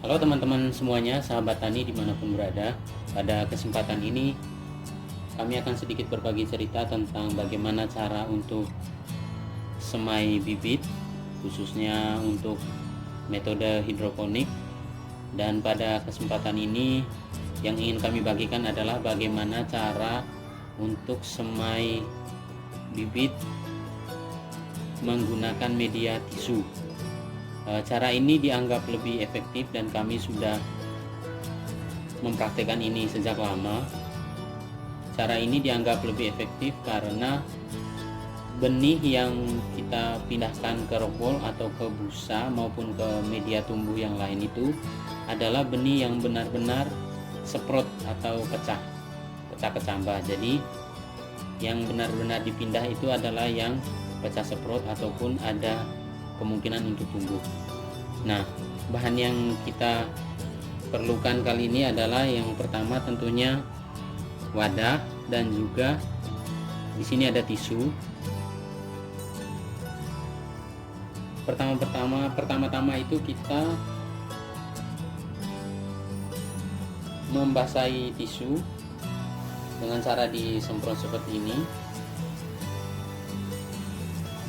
Halo teman-teman semuanya, sahabat tani dimanapun berada. Pada kesempatan ini kami akan sedikit berbagi cerita tentang bagaimana cara untuk semai bibit, khususnya untuk metode hidroponik. Dan pada kesempatan ini yang ingin kami bagikan adalah bagaimana cara untuk semai bibit menggunakan media tisu. Cara ini dianggap lebih efektif dan kami sudah mempraktekkan ini sejak lama. Cara ini dianggap lebih efektif karena benih yang kita pindahkan ke rockwool atau ke busa maupun ke media tumbuh yang lain itu adalah benih yang benar-benar seprot atau pecah kecambah. Jadi yang benar-benar dipindah itu adalah yang pecah seprot ataupun ada kemungkinan untuk tumbuh. Nah, bahan yang kita perlukan kali ini adalah yang pertama tentunya wadah dan juga di sini ada tisu. Pertama-tama itu kita membasahi tisu dengan cara disemprot seperti ini.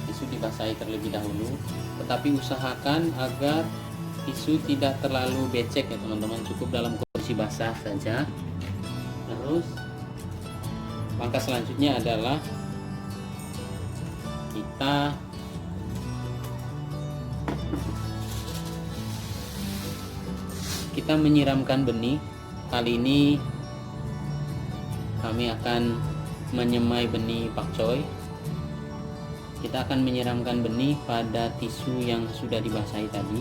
Tisu dibasahi terlebih dahulu, tetapi usahakan agar tisu tidak terlalu becek ya teman-teman, cukup dalam kondisi basah saja. Terus langkah selanjutnya adalah kita menyiramkan benih. Kali ini kami akan menyemai benih pakcoy. Kita akan menyiramkan benih pada tisu yang sudah dibasahi tadi.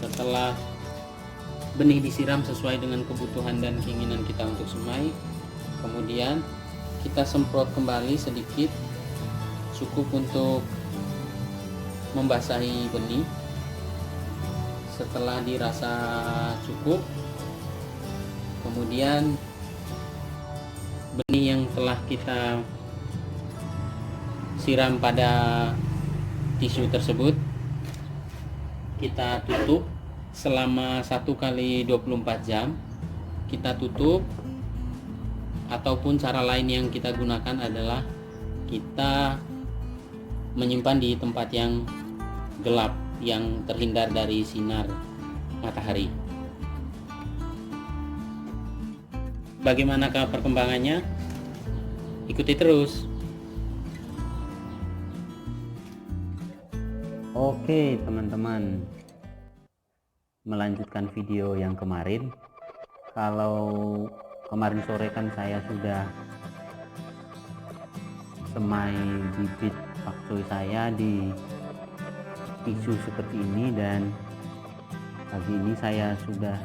Setelah benih disiram sesuai dengan kebutuhan dan keinginan kita untuk semai, kemudian kita semprot kembali sedikit, cukup untuk membasahi benih. Setelah dirasa cukup, kemudian benih yang telah kita siram pada tisu tersebut kita tutup selama 1 kali 24 jam. Kita tutup, ataupun cara lain yang kita gunakan adalah kita menyimpan di tempat yang gelap, yang terhindar dari sinar matahari. Bagaimanakah perkembangannya? Ikuti terus. Oke teman-teman, melanjutkan video yang kemarin. Kalau kemarin sore kan saya sudah semai bibit pakcoy saya di tisu seperti ini, dan pagi ini saya sudah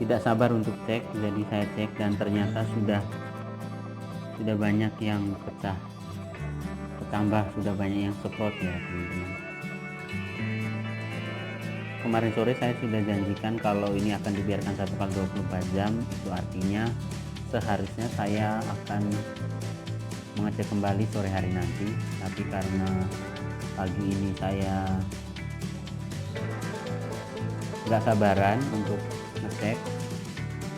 tidak sabar untuk cek. Jadi saya cek dan ternyata sudah banyak yang pecah kecambah, sudah banyak yang seprot ya teman-teman. Kemarin sore saya sudah janjikan kalau ini akan dibiarkan 1 kali 24 jam. Itu artinya seharusnya saya akan mengecek kembali sore hari nanti, tapi karena pagi ini saya nggak sabaran untuk ngecek,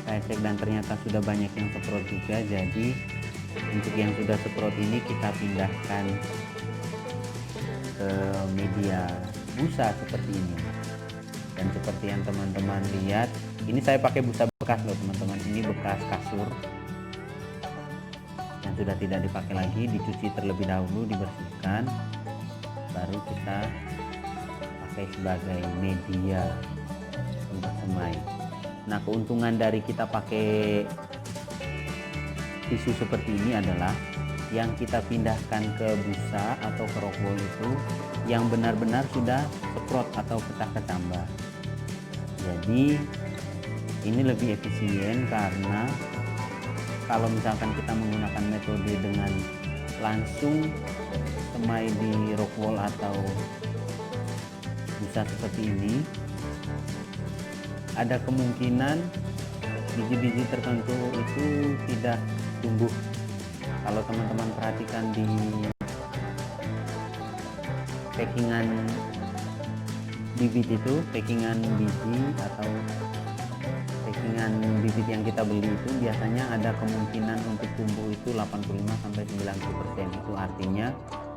saya cek dan ternyata sudah banyak yang seprot juga. Jadi untuk yang sudah seprot ini kita pindahkan ke media busa seperti ini. Dan seperti yang teman-teman lihat, ini saya pakai busa bekas loh teman-teman. Ini bekas kasur yang sudah tidak dipakai lagi, dicuci terlebih dahulu, dibersihkan, baru kita pakai sebagai media untuk semai. Nah, keuntungan dari kita pakai tisu seperti ini adalah yang kita pindahkan ke busa atau ke rockwool itu yang benar-benar sudah seprot atau pecah kecambah. Jadi ini lebih efisien, karena kalau misalkan kita menggunakan metode dengan langsung semai di rockwool atau busa seperti ini, ada kemungkinan biji-biji tertentu itu tidak tumbuh. Kalau teman-teman perhatikan di packingan bibit itu, packingan biji atau packingan bibit yang kita beli itu biasanya ada kemungkinan untuk tumbuh itu 85-90%. Itu artinya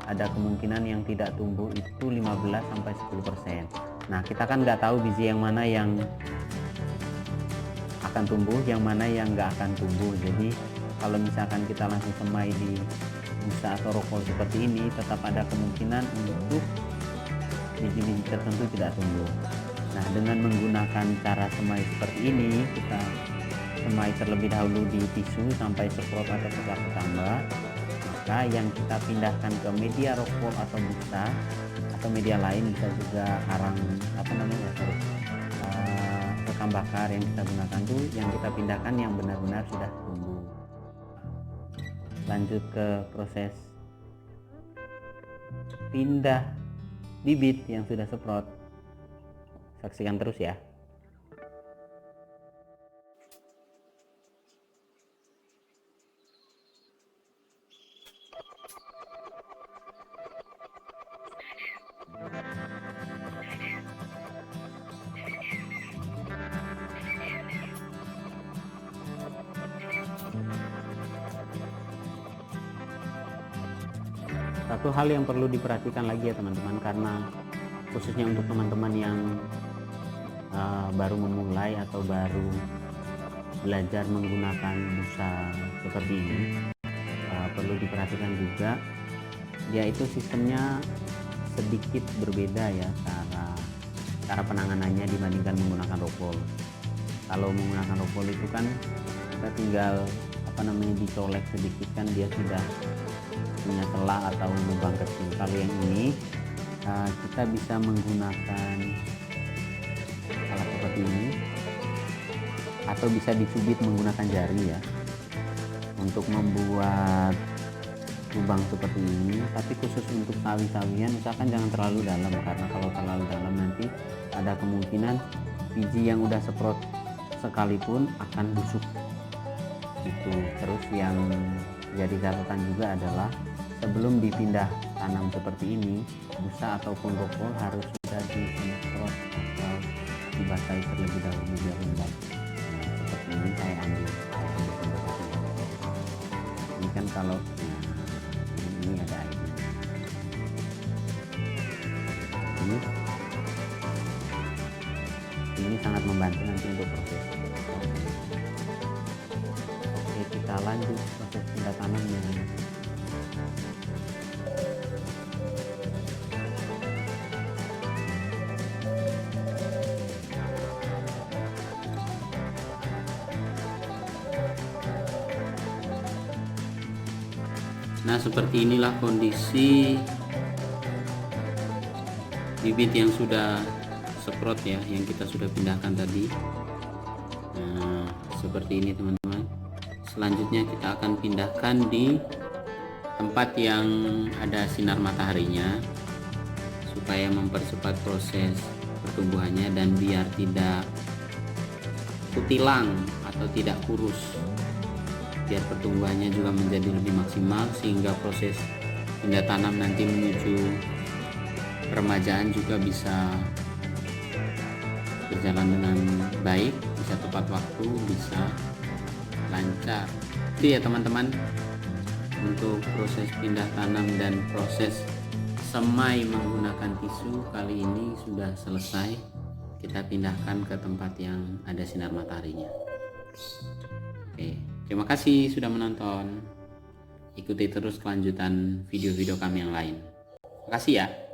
ada kemungkinan yang tidak tumbuh itu 15-10%. Nah, kita kan nggak tahu biji yang mana yang akan tumbuh, yang mana yang nggak akan tumbuh. Jadi kalau misalkan kita langsung semai di busa atau rokol seperti ini, tetap ada kemungkinan untuk biji-biji tertentu tidak tumbuh. Nah, dengan menggunakan cara semai seperti ini, kita semai terlebih dahulu di tisu sampai semprot atau sesak tambah. Maka yang kita pindahkan ke media rokol atau busa atau media lain, bisa juga arang rekam bakar yang kita gunakan tuh, yang kita pindahkan yang benar-benar sudah tumbuh. Lanjut ke proses pindah bibit yang sudah semprot. Saksikan terus ya. Satu hal yang perlu diperhatikan lagi ya teman-teman, karena khususnya untuk teman-teman yang baru memulai atau baru belajar menggunakan busa seperti ini, perlu diperhatikan juga dia itu sistemnya sedikit berbeda ya, cara penanganannya dibandingkan menggunakan rokol. Kalau menggunakan rokol itu kan kita tinggal dicolek sedikit kan dia sudah punya celah atau lubang kecil. Kalau yang ini kita bisa menggunakan alat seperti ini atau bisa dicubit menggunakan jari ya untuk membuat lubang seperti ini. Tapi khusus untuk sawi-sawian misalkan jangan terlalu dalam, karena kalau terlalu dalam nanti ada kemungkinan biji yang udah semprot sekalipun akan busuk itu. Terus yang jadi catatan juga adalah sebelum dipindah tanam seperti ini, busa ataupun rokol harus sudah disemprot atau dibasahi terlebih dahulu biar lembab. Seperti ini saya ambil ini kan kalau ini ada air ini sangat membantu nanti untuk proses. Oke, kita lanjut proses pindah tanamnya. Nah, seperti inilah kondisi bibit yang sudah semprot ya, yang kita sudah pindahkan tadi. Nah, seperti ini teman-teman. Selanjutnya kita akan pindahkan di tempat yang ada sinar mataharinya supaya mempercepat proses pertumbuhannya dan biar tidak kutilang atau tidak kurus, biar pertumbuhannya juga menjadi lebih maksimal, sehingga proses pindah tanam nanti menuju peremajaan juga bisa berjalan dengan baik, bisa tepat waktu, bisa lancar. Itu ya teman-teman, untuk proses pindah tanam dan proses semai menggunakan tisu kali ini sudah selesai. Kita pindahkan ke tempat yang ada sinar mataharinya. Oke, terima kasih sudah menonton. Ikuti terus kelanjutan video-video kami yang lain. Terima kasih ya.